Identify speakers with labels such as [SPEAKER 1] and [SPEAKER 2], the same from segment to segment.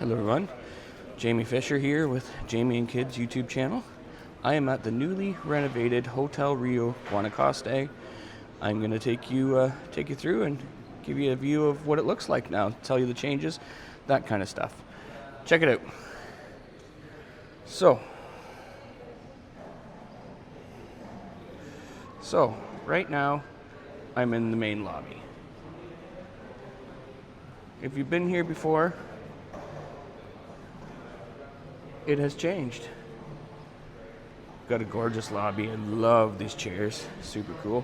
[SPEAKER 1] Hello everyone, Jamie Fisher here with Jamie and Kids YouTube channel. I am at the newly renovated Hotel Rio Guanacaste. I'm going to take you through and give you a view of what it looks like now, tell you the changes, that kind of stuff. Check it out. So right now I'm in the main lobby. If you've been here before, it has changed. Got a gorgeous lobby. I love these chairs. Super cool.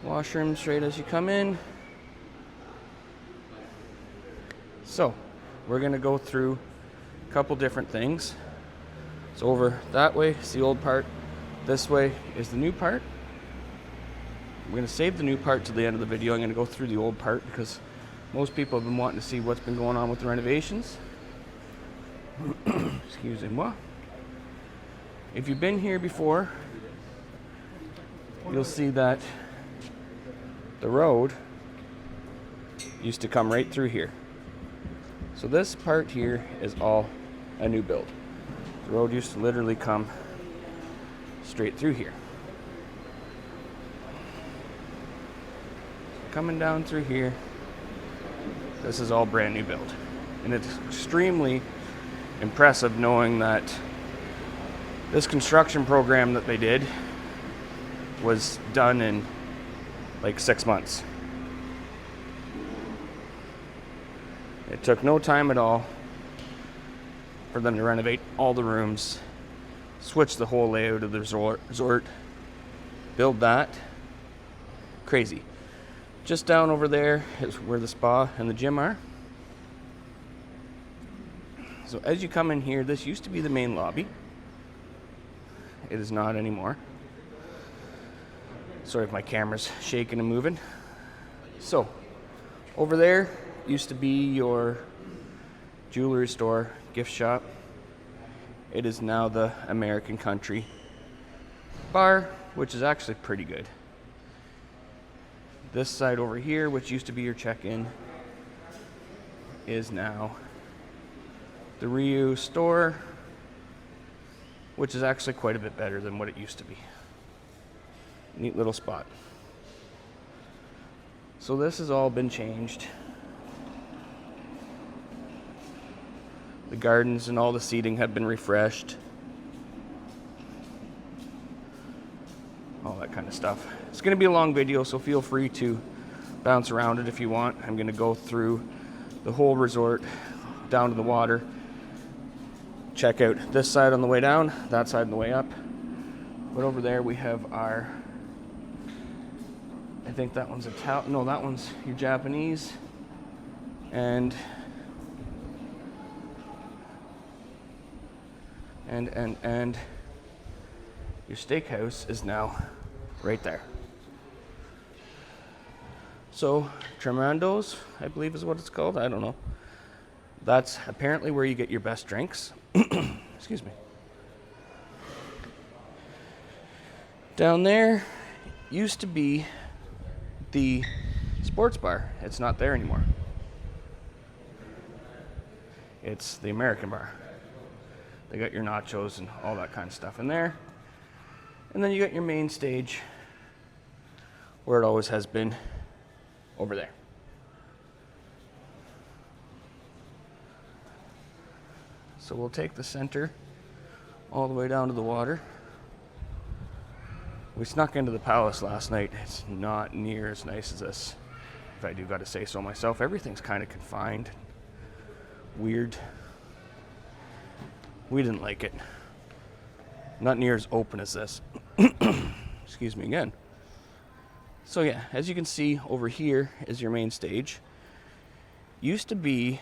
[SPEAKER 1] Washroom straight as you come in. So, we're going to go through a couple different things. So over that way is the old part. This way is the new part. I'm going to save the new part to the end of the video. I'm going to go through the old part because most people have been wanting to see what's been going on with the renovations. Excuse me. If you've been here before, you'll see that the road used to come right through here. So this part here is all a new build. The road used to literally come straight through here. Coming down through here, this is all brand new build. And it's extremely impressive knowing that this construction program that they did was done in like 6 months. It took no time at all for them to renovate all the rooms, switch the whole layout of the resort, build that. Crazy. Just down over there is where the spa and the gym are. So as you come in here, this used to be the main lobby. It is not anymore. Sorry if my camera's shaking and moving. So over there used to be your jewelry store, gift shop. It is now the American Country bar, which is actually pretty good. This side over here, which used to be your check-in, is now the Rio store, which is actually quite a bit better than what it used to be. Neat little spot. So this has all been changed. The gardens and all the seating have been refreshed. All that kind of stuff. It's going to be a long video, so feel free to bounce around it if you want. I'm going to go through the whole resort, down to the water. Check out this side on the way down, that side on the way up. But over there we have our, I think that one's Italian, no, that one's your Japanese. And your steakhouse is now right there. So, Tremendo's, I believe is what it's called. I don't know. That's apparently where you get your best drinks. Excuse me. Down there used to be the sports bar. It's not there anymore. It's the American bar. They got your nachos and all that kind of stuff in there. And then you got your main stage, where it always has been, over there. So we'll take the center all the way down to the water. We snuck into the palace last night. It's not near as nice as this, if I do got to say so myself. Everything's kind of confined, weird. We didn't like it. Not near as open as this. Excuse me again. So yeah, as you can see over here is your main stage. Used to be,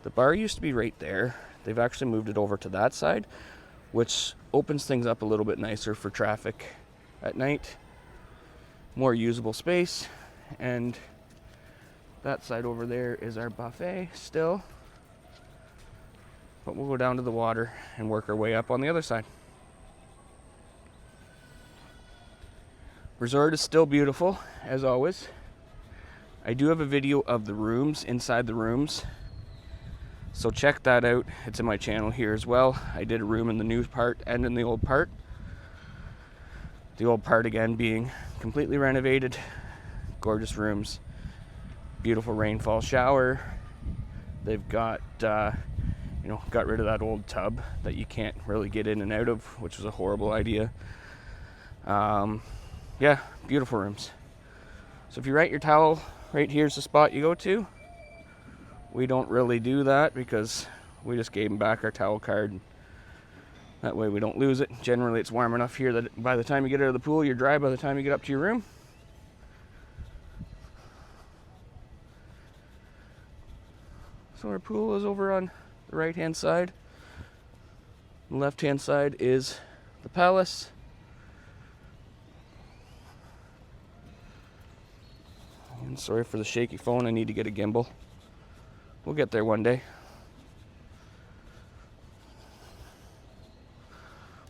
[SPEAKER 1] the bar used to be right there. They've actually moved it over to that side, which opens things up a little bit nicer for traffic at night. More usable space. And that side over there is our buffet still. But we'll go down to the water and work our way up on the other side. Resort is still beautiful, as always. I do have a video of the rooms, inside the rooms, so check that out. It's in my channel here as well. I did a room in the new part and in the old part. The old part again being completely renovated, gorgeous rooms, beautiful rainfall shower. They've got got rid of that old tub that you can't really get in and out of, which was a horrible idea. Yeah, beautiful rooms. So if you write your towel, right here's the spot you go to. We don't really do that because we just gave them back our towel card. That way we don't lose it. Generally it's warm enough here that by the time you get out of the pool, you're dry by the time you get up to your room. So our pool is over on the right hand side. The left hand side is the palace. And sorry for the shaky phone, I need to get a gimbal. We'll get there one day.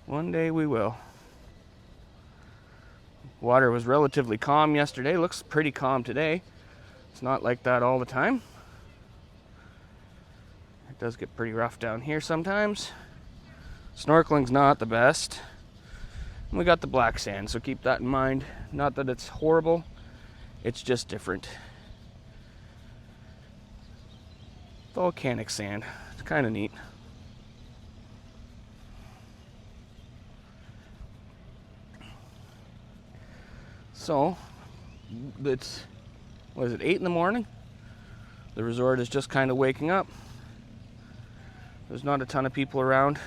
[SPEAKER 1] One day we will. Water was relatively calm yesterday. Looks pretty calm today. It's not like that all the time. It does get pretty rough down here sometimes. Snorkeling's not the best. And we got the black sand, so keep that in mind. Not that it's horrible, it's just different. Volcanic sand. It's kind of neat. So, it's, 8 in the morning? The resort is just kind of waking up. There's not a ton of people around.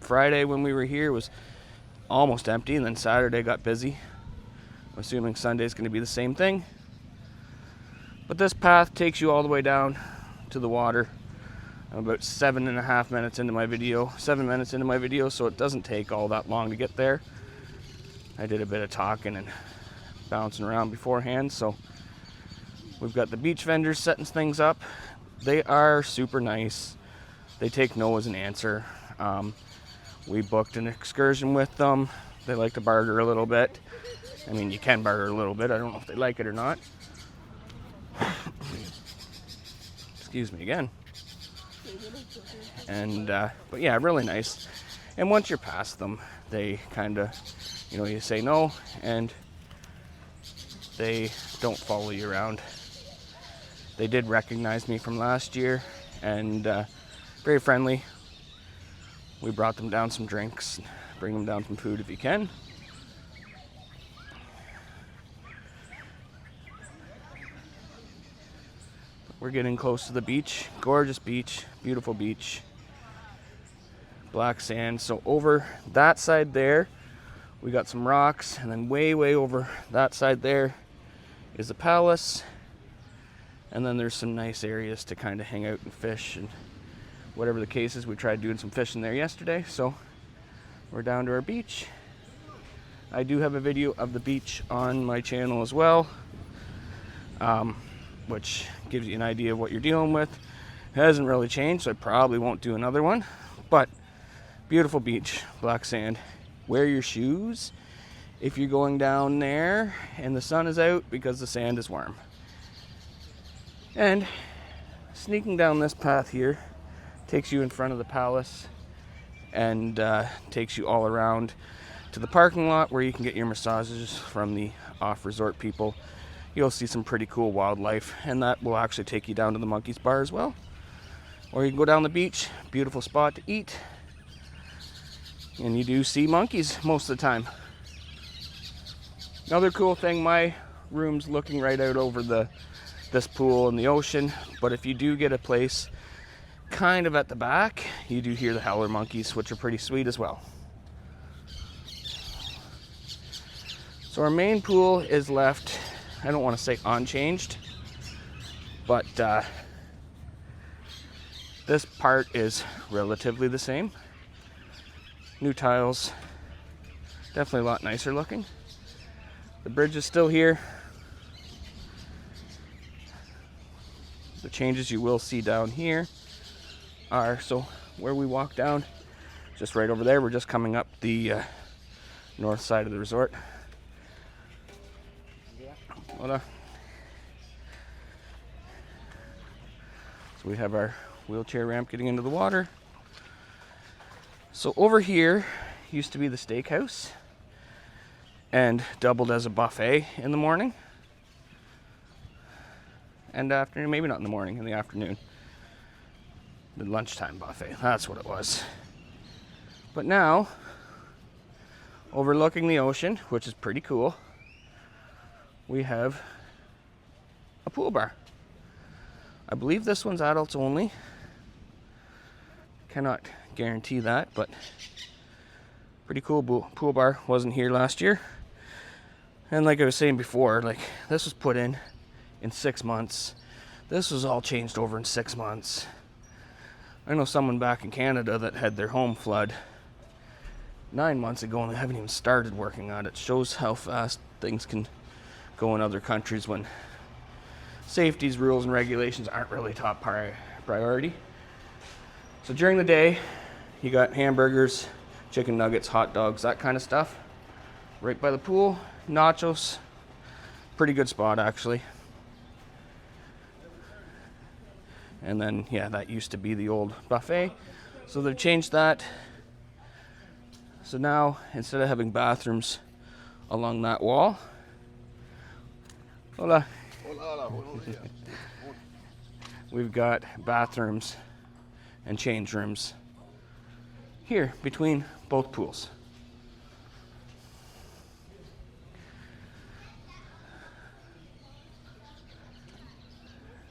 [SPEAKER 1] Friday when we were here was almost empty, and then Saturday got busy. I'm assuming Sunday's going to be the same thing. But this path takes you all the way down to the water. I'm about 7.5 minutes into my video, 7 minutes into my video, so it doesn't take all that long to get there. I did a bit of talking and bouncing around beforehand, so we've got the beach vendors setting things up. They are super nice. They take no as an answer. We booked an excursion with them. They like to barter a little bit. I mean, you can barter a little bit. I don't know if they like it or not. Excuse me again. And but yeah, really nice. And once you're past them, they kind of, you say no, and they don't follow you around. They did recognize me from last year, and very friendly. We brought them down some drinks, bring them down some food if you can. We're getting close to the beach. Gorgeous beach, beautiful beach. Black sand. So over that side there, we got some rocks, and then way over that side there is the palace. And then there's some nice areas to kind of hang out and fish and whatever the case is. We tried doing some fishing there yesterday, so we're down to our beach. I do have a video of the beach on my channel as well, which gives you an idea of what you're dealing with. It hasn't really changed, so I probably won't do another one, but beautiful beach, black sand. Wear your shoes if you're going down there and the sun is out, because the sand is warm. And sneaking down this path here takes you in front of the palace and takes you all around to the parking lot where you can get your massages from the off-resort people. You'll see some pretty cool wildlife, and that will actually take you down to the Monkeys Bar as well. Or you can go down the beach, beautiful spot to eat. And you do see monkeys most of the time. Another cool thing, my room's looking right out over this pool and the ocean, but if you do get a place kind of at the back, you do hear the howler monkeys, which are pretty sweet as well. So our main pool is left, I don't want to say unchanged, but this part is relatively the same. New tiles, definitely a lot nicer looking. The bridge is still here. The changes you will see down here are, so where we walk down, just right over there, we're just coming up the north side of the resort. So we have our wheelchair ramp getting into the water. So over here used to be the steakhouse and doubled as a buffet in the morning and afternoon. Maybe not in the morning, in the afternoon. The lunchtime buffet, that's what it was. But now, overlooking the ocean, which is pretty cool, we have a pool bar. I believe this one's adults only. Cannot guarantee that, but pretty cool pool bar. Wasn't here last year. And like I was saying before, like this was put in 6 months. This was all changed over in 6 months. I know someone back in Canada that had their home flood 9 months ago and they haven't even started working on it. Shows how fast things can go in other countries when safety rules and regulations aren't really top priority. So during the day, you got hamburgers, chicken nuggets, hot dogs, that kind of stuff. Right by the pool, nachos. Pretty good spot actually. And then, yeah, that used to be the old buffet. So they've changed that. So now, instead of having bathrooms along that wall, hola. We've got bathrooms and change rooms here between both pools.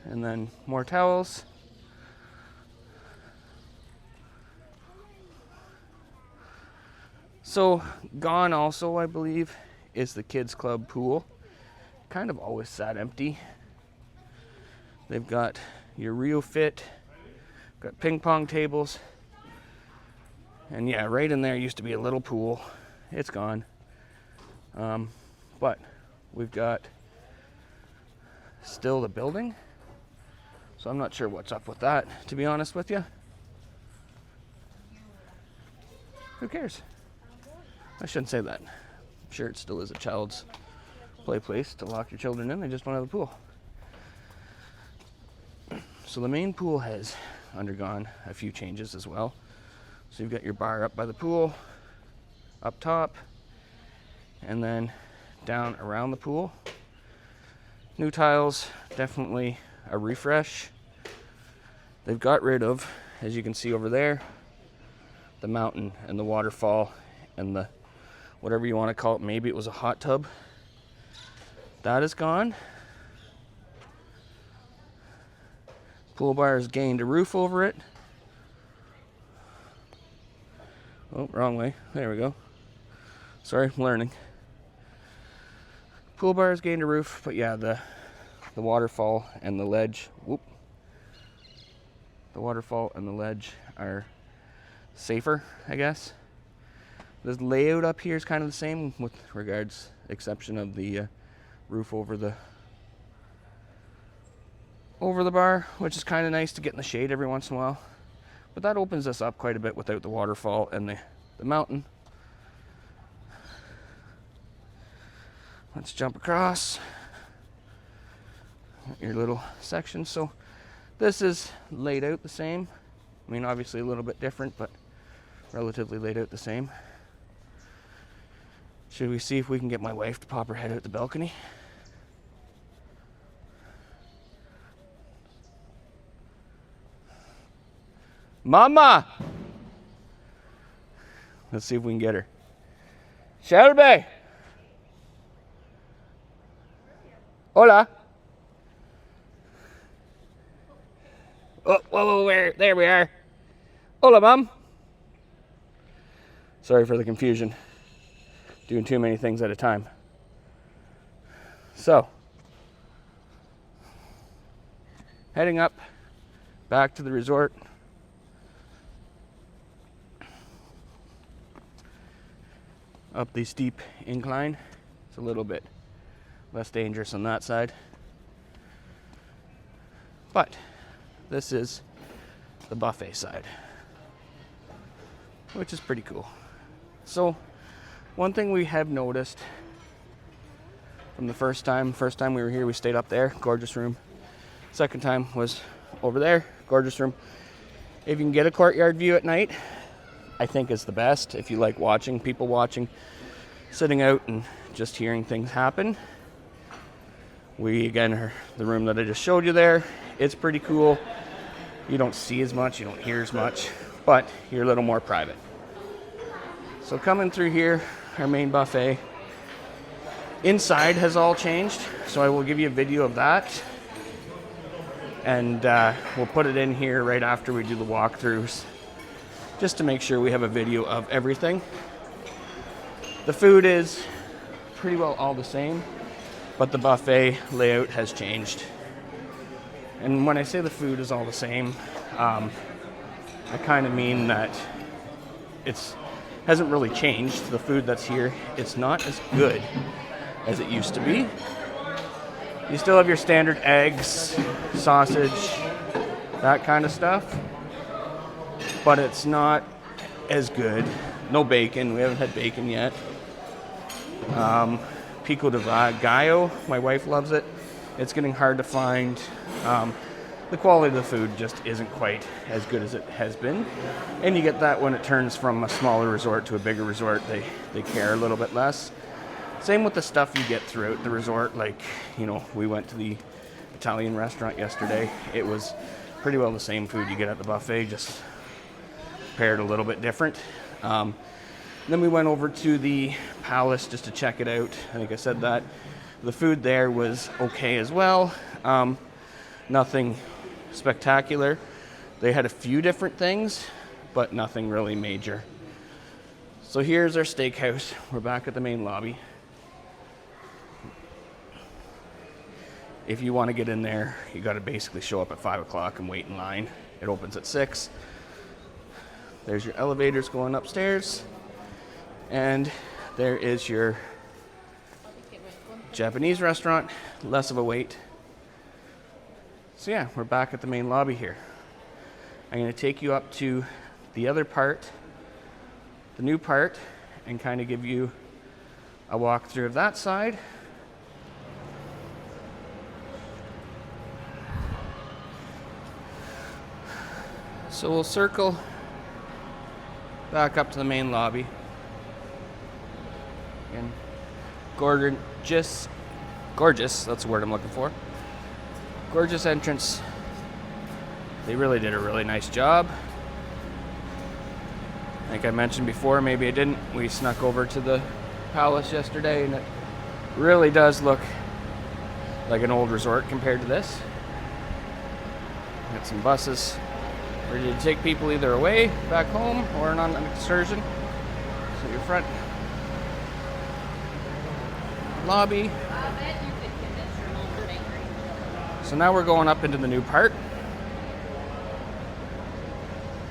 [SPEAKER 1] And then more towels. So gone also, I believe, is the kids club pool. Kind of always sat empty. They've got your Rio Fit, got ping pong tables. And yeah, right in there used to be a little pool. It's gone. But we've got still the building. So I'm not sure what's up with that, to be honest with you. Who cares? I shouldn't say that. I'm sure it still is a child's play place to lock your children in. They just want to have a pool. So the main pool has undergone a few changes as well. So you've got your bar up by the pool, up top, and then down around the pool. New tiles, definitely a refresh. They've got rid of, as you can see over there, the mountain and the waterfall and the whatever you want to call it. Maybe it was a hot tub. That is gone. Pool bar has gained a roof over it. Oh, wrong way. There we go. Sorry, I'm learning. Pool bar has gained a roof, but yeah, the waterfall and the ledge. Whoop. The waterfall and the ledge are safer, I guess. The layout up here is kind of the same with regards, exception of the roof over the bar, which is kind of nice to get in the shade every once in a while. But that opens us up quite a bit without the waterfall and the mountain. Let's jump across your little section. So this is laid out the same. I mean, obviously a little bit different, but relatively laid out the same. Should we see if we can get my wife to pop her head out the balcony? Mama! Let's see if we can get her. Shelby! Hola! Oh, whoa, there we are. Hola, Mom! Sorry for the confusion. Doing too many things at a time. So, heading up back to the resort. Up the steep incline. It's a little bit less dangerous on that side. But this is the buffet side, which is pretty cool. So one thing we have noticed from the first time we were here, we stayed up there, gorgeous room. Second time was over there, gorgeous room. If you can get a courtyard view at night, I think is the best. If you like watching, people watching, sitting out and just hearing things happen. We, again, are the room that I just showed you there. It's pretty cool. You don't see as much, you don't hear as much, but you're a little more private. So coming through here, our main buffet. Inside has all changed, so I will give you a video of that. And we'll put it in here right after we do the walkthroughs, just to make sure we have a video of everything. The food is pretty well all the same, but the buffet layout has changed. And when I say the food is all the same, I kind of mean that it's hasn't really changed. The food that's here, it's not as good as it used to be. You still have your standard eggs, sausage, that kind of stuff, but it's not as good. No bacon, we haven't had bacon yet. Pico de gallo, my wife loves it. It's getting hard to find. The quality of the food just isn't quite as good as it has been. And you get that when it turns from a smaller resort to a bigger resort. They care a little bit less. Same with the stuff you get throughout the resort. Like, you know, we went to the Italian restaurant yesterday. It was pretty well the same food you get at the buffet, just prepared a little bit different. Then we went over to the Palace just to check it out. I think I said that. The food there was okay as well. Nothing spectacular. They had a few different things, but nothing really major. So here's our steakhouse. We're back at the main lobby. If you want to get in there, you got to basically show up at 5 o'clock and wait in line. It opens at 6. There's your elevators going upstairs. And there is your Japanese restaurant, less of a wait. So yeah, we're back at the main lobby here. I'm going to take you up to the other part, the new part, and kind of give you a walkthrough of that side. So we'll circle back up to the main lobby. And gorgeous, that's the word I'm looking for. Gorgeous entrance. They really did a really nice job. Like I mentioned before, maybe I didn't. We snuck over to the Palace yesterday, and it really does look like an old resort compared to this. Got some buses ready to take people either away, back home, or on an excursion. So your front lobby. So now we're going up into the new part.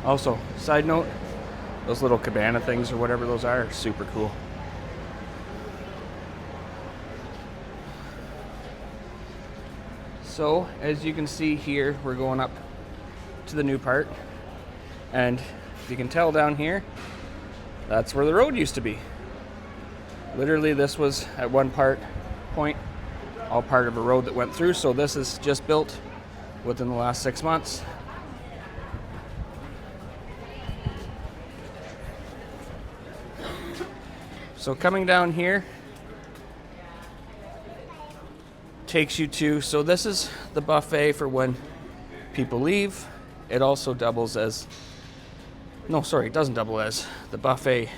[SPEAKER 1] Also, side note, those little cabana things or whatever those are super cool. So, as you can see here, we're going up to the new part. And if you can tell down here, that's where the road used to be. Literally, this was at one point all part of a road that went through. So this is just built within the last 6 months. So coming down here takes you to, so this is the buffet for when people leave. It also doubles as, no, sorry, it doesn't double as the buffet,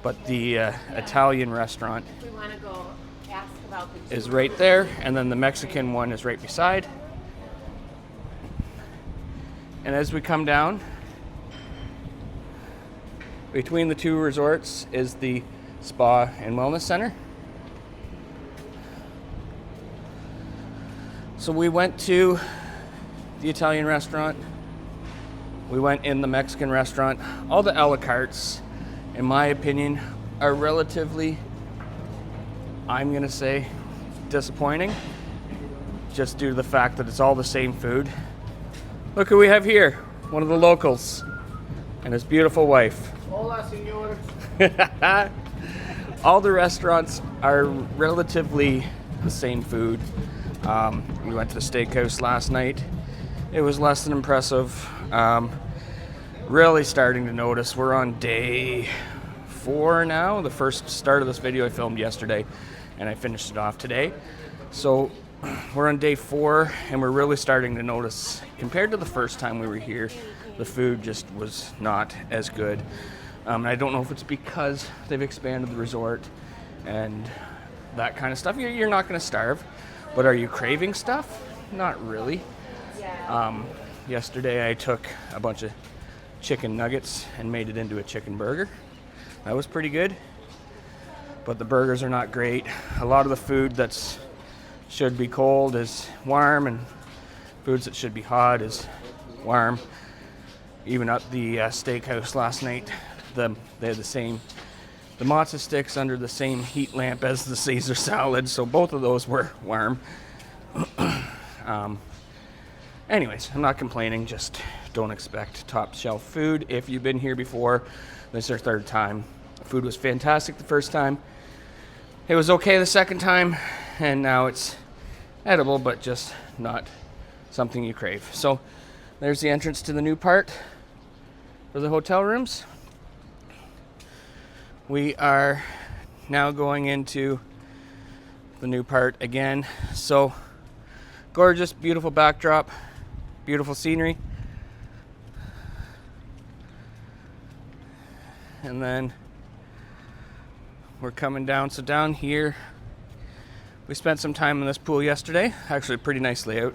[SPEAKER 1] but the Italian restaurant
[SPEAKER 2] We want to go ask about the
[SPEAKER 1] is right there, and then the Mexican one is right beside. And as we come down, between the two resorts is the Spa and Wellness Center. So we went to the Italian restaurant. We went in the Mexican restaurant. All the a la cartes, in my opinion, are relatively, I'm gonna say, disappointing, just due to the fact that it's all the same food. Look who we have here, one of the locals and his beautiful wife.
[SPEAKER 3] Hola, senor.
[SPEAKER 1] All the restaurants are relatively the same food. We went to the steakhouse last night. it was less than impressive. Really starting to notice we're on day 4 now. The first start of this video I filmed yesterday and I finished it off today. So we're on day 4 and we're really starting to notice, compared to the first time we were here, the food just was not as good. And I don't know if it's because they've expanded the resort and that kind of stuff. You're not going to starve, but are you craving stuff? Not really. Yesterday I took a bunch of chicken nuggets and made it into a chicken burger. That was pretty good, but the burgers are not great. A lot of the food that's should be cold is warm, and foods that should be hot is warm. Even at the steakhouse last night, they had the matzo sticks under the same heat lamp as the Caesar salad, so both of those were warm. Anyways, I'm not complaining, just don't expect top shelf food. If you've been here before, this is your 3rd time. The food was fantastic the first time. It was okay the second time, and now it's edible, but just not something you crave. So there's the entrance to the new part for the hotel rooms. We are now going into the new part again. So gorgeous, beautiful backdrop, beautiful scenery. And then we're coming down. So down here, we spent some time in this pool yesterday. Actually, a pretty nice layout.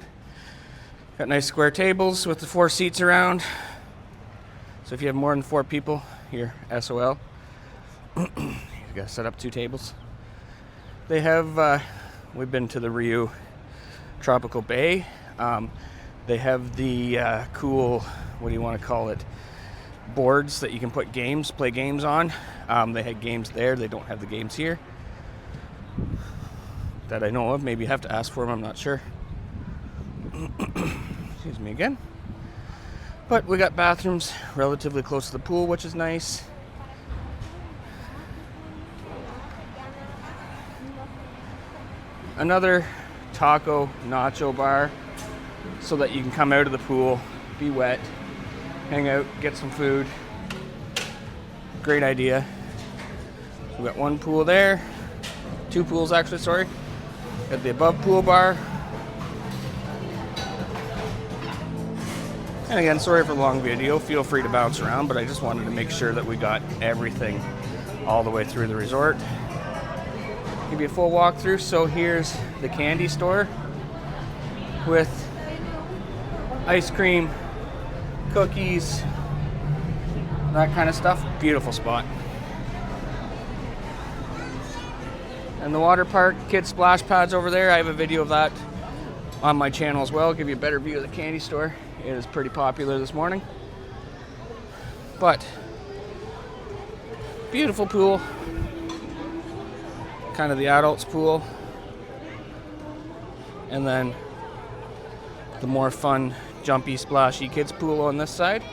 [SPEAKER 1] Got nice square tables with the 4 seats around. So if you have more than 4 people, you're SOL. You gotta set up 2 tables. They have, we've been to the Rio Tropical Bay. They have the cool, what do you want to call it, boards that you can play games on. They had games there. They don't have the games here that I know of. Maybe you have to ask for them, I'm not sure. Excuse me again. But we got bathrooms relatively close to the pool, which is nice. Another taco nacho bar so that you can come out of the pool, be wet, hang out, get some food. Great idea. We got 1 pool there, 2 pools actually, sorry. Got the above pool bar. And again, sorry for the long video, feel free to bounce around, but I just wanted to make sure that we got everything all the way through the resort. Give you a full walkthrough. So here's the candy store with ice cream, cookies, that kind of stuff. Beautiful spot. And the water park, kids splash pads over there. I have a video of that on my channel as well. Give you a better view of the candy store. It is pretty popular this morning. But beautiful pool. Kind of the adults pool. And then the more fun, jumpy, splashy kids pool on this side.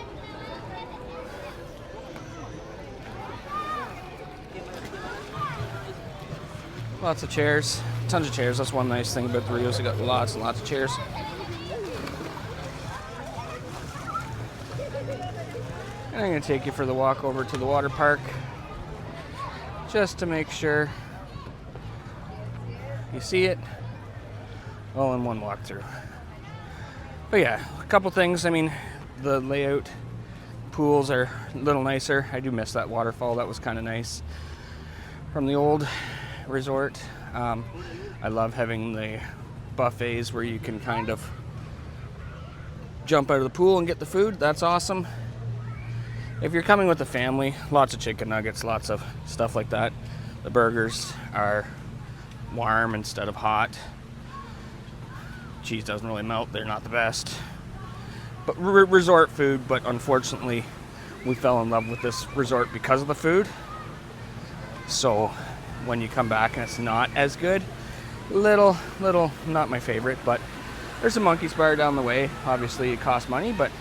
[SPEAKER 1] Lots of chairs, tons of chairs. That's one nice thing about the Rios. They got lots and lots of chairs. And I'm going to take you for the walk over to the water park just to make sure you see it all in one walkthrough. But yeah, a couple things. I mean, the layout, pools are a little nicer. I do miss that waterfall. That was kind of nice from the old resort. I love having the buffets where you can kind of jump out of the pool and get the food. That's awesome. If you're coming with a family, lots of chicken nuggets, lots of stuff like that. The burgers are warm instead of hot. Cheese doesn't really melt. They're not the best. But resort food, but unfortunately we fell in love with this resort because of the food. So when you come back and it's not as good, little, not my favorite, but there's a monkey's bar down the way. Obviously it costs money, but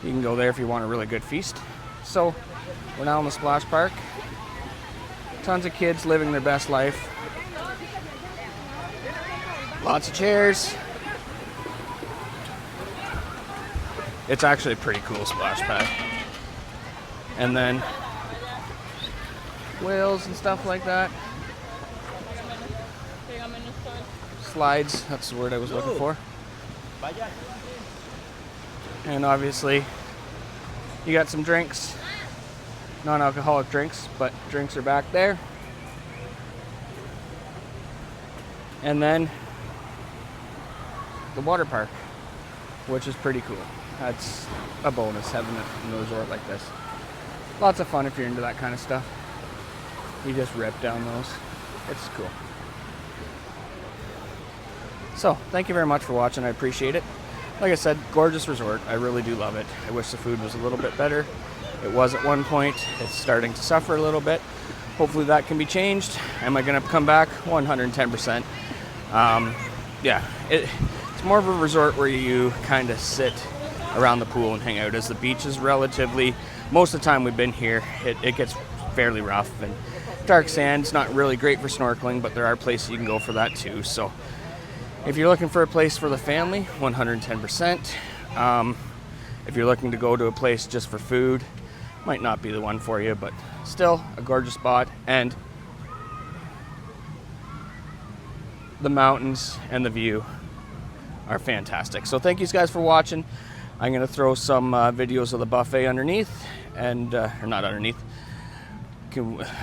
[SPEAKER 1] you can go there if you want a really good feast. So we're now in the splash park. Tons of kids living their best life. Lots of chairs. It's actually a pretty cool splash pad. And then whales and stuff like that. Slides, that's the word I was looking for. And obviously, you got some drinks. Non-alcoholic drinks, but drinks are back there. And then the water park, which is pretty cool. That's a bonus, having it in a resort like this. Lots of fun if you're into that kind of stuff. You just rip down those. It's cool. So, thank you very much for watching. I appreciate it. Like I said, gorgeous resort. I really do love it. I wish the food was a little bit better. It was at one point. It's starting to suffer a little bit. Hopefully that can be changed. Am I going to come back? 110%. Yeah, it's more of a resort where you kind of sit around the pool and hang out, as the beach is relatively, most of the time we've been here, it gets fairly rough and dark sand. It's not really great for snorkeling, but there are places you can go for that too. So if you're looking for a place for the family, 110%. If you're looking to go to a place just for food, might not be the one for you, but still a gorgeous spot. And the mountains and the view are fantastic. So thank you guys for watching. I'm going to throw some videos of the buffet underneath, and or not underneath,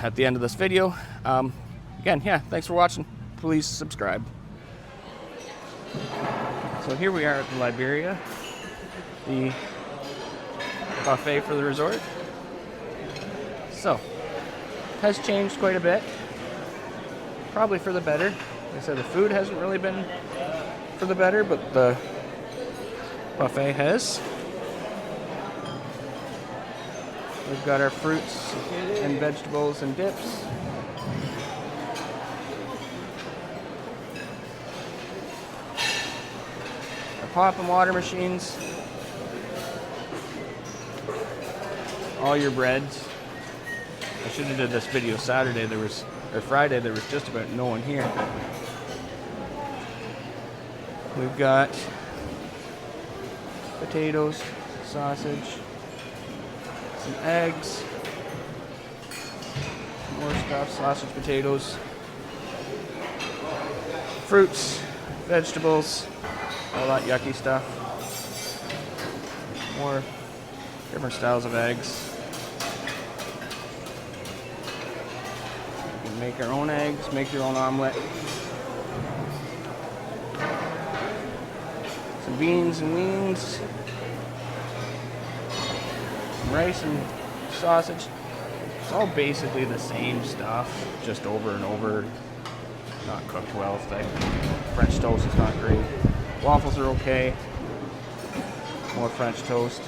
[SPEAKER 1] at the end of this video. Again, yeah, thanks for watching. Please subscribe. So here we are at the Liberia, the buffet for the resort. So, has changed quite a bit, probably for the better. Like I said, the food hasn't really been for the better, but the buffet has. We've got our fruits and vegetables and dips. Our pop and water machines. All your breads. I should have did this video Saturday. Or Friday, there was just about no one here. We've got potatoes, sausage, some eggs, more stuff, sausage, potatoes, fruits, vegetables, all that yucky stuff. More different styles of eggs. You can make your own eggs, make your own omelet. Some beans and wings. Some rice and sausage. It's all basically the same stuff, just over and over. Not cooked well. French toast is not great. Waffles are okay. More French toast.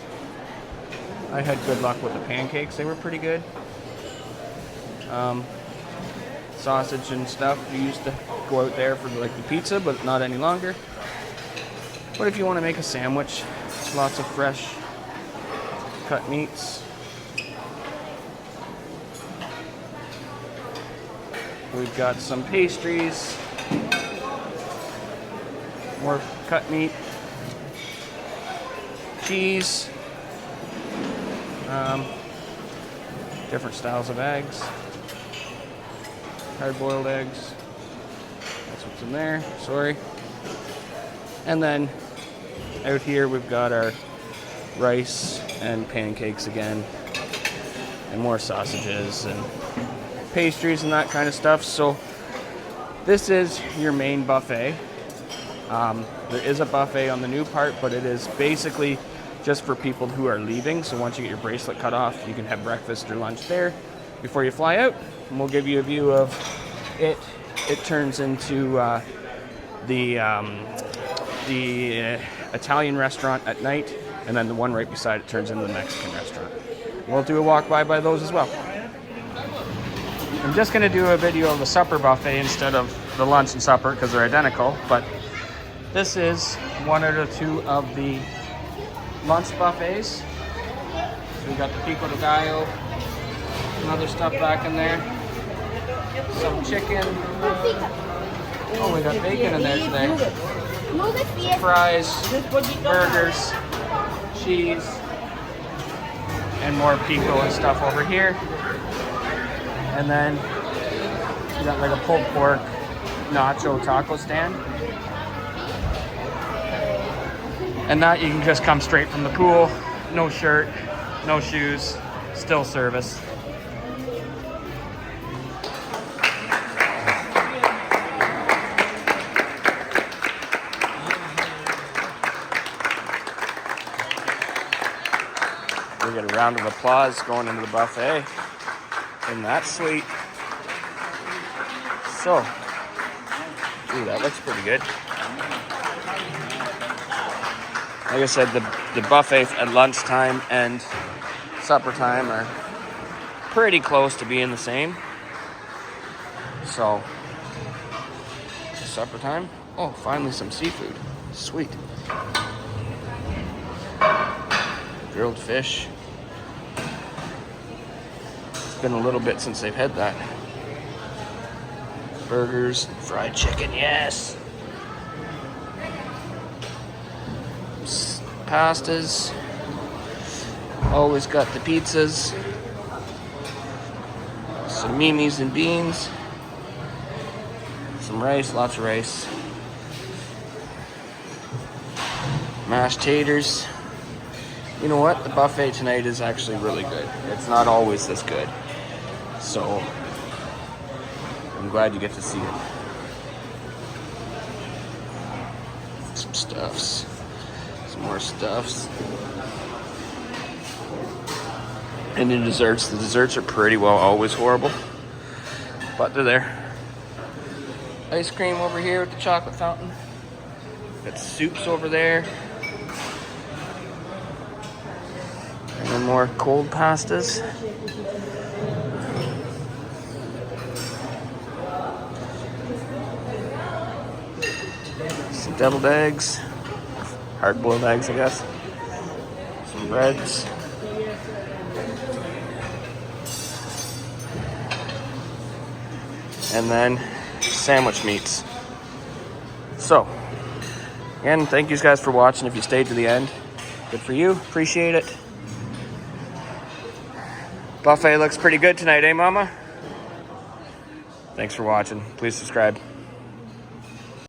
[SPEAKER 1] I had good luck with the pancakes. They were pretty good. Sausage and stuff. We used to go out there for like the pizza, but not any longer. But if you want to make a sandwich, lots of fresh cut meats. We've got some pastries, more cut meat, cheese, different styles of eggs, hard-boiled eggs. That's what's in there, sorry. And then out here we've got our rice and pancakes again, and more sausages and pastries and that kind of stuff. So this is your main buffet. There is a buffet on the new part, but it is basically just for people who are leaving. So once you get your bracelet cut off, you can have breakfast or lunch there before you fly out. And we'll give you a view of it. It turns into the Italian restaurant at night, and then the one right beside it turns into the Mexican restaurant. We'll do a walk by those as well. I'm just going to do a video of the supper buffet instead of the lunch and supper because they're identical, but this is one out of two of the lunch buffets. So we got the pico de gallo, some other stuff back in there, some chicken. Oh, we got bacon in there today. Some fries, burgers, cheese, and more pico and stuff over here. And then you got like a pulled pork nacho taco stand. And that you can just come straight from the pool, no shirt, no shoes, still service. We get a round of applause going into the buffet. Isn't that sweet? So, ooh, that looks pretty good. Like I said, the buffet at lunchtime and supper time are pretty close to being the same. So, supper time. Oh, finally some seafood. Sweet. Grilled fish. It's been a little bit since they've had that. Burgers, fried chicken, yes. Pastas. Always got the pizzas. Some mimis and beans. Some rice, lots of rice. Mashed taters. You know what? The buffet tonight is actually really good. It's not always this good. So, I'm glad you get to see it. Some stuffs. Some more stuffs. And then desserts. The desserts are pretty well always horrible. But they're there. Ice cream over here with the chocolate fountain. Got soups over there. And then more cold pastas. Some deviled eggs. Hard-boiled eggs, I guess. Some breads. And then sandwich meats. So, again, thank you guys for watching. If you stayed to the end, good for you. Appreciate it. Buffet looks pretty good tonight, eh, Mama? Thanks for watching. Please subscribe.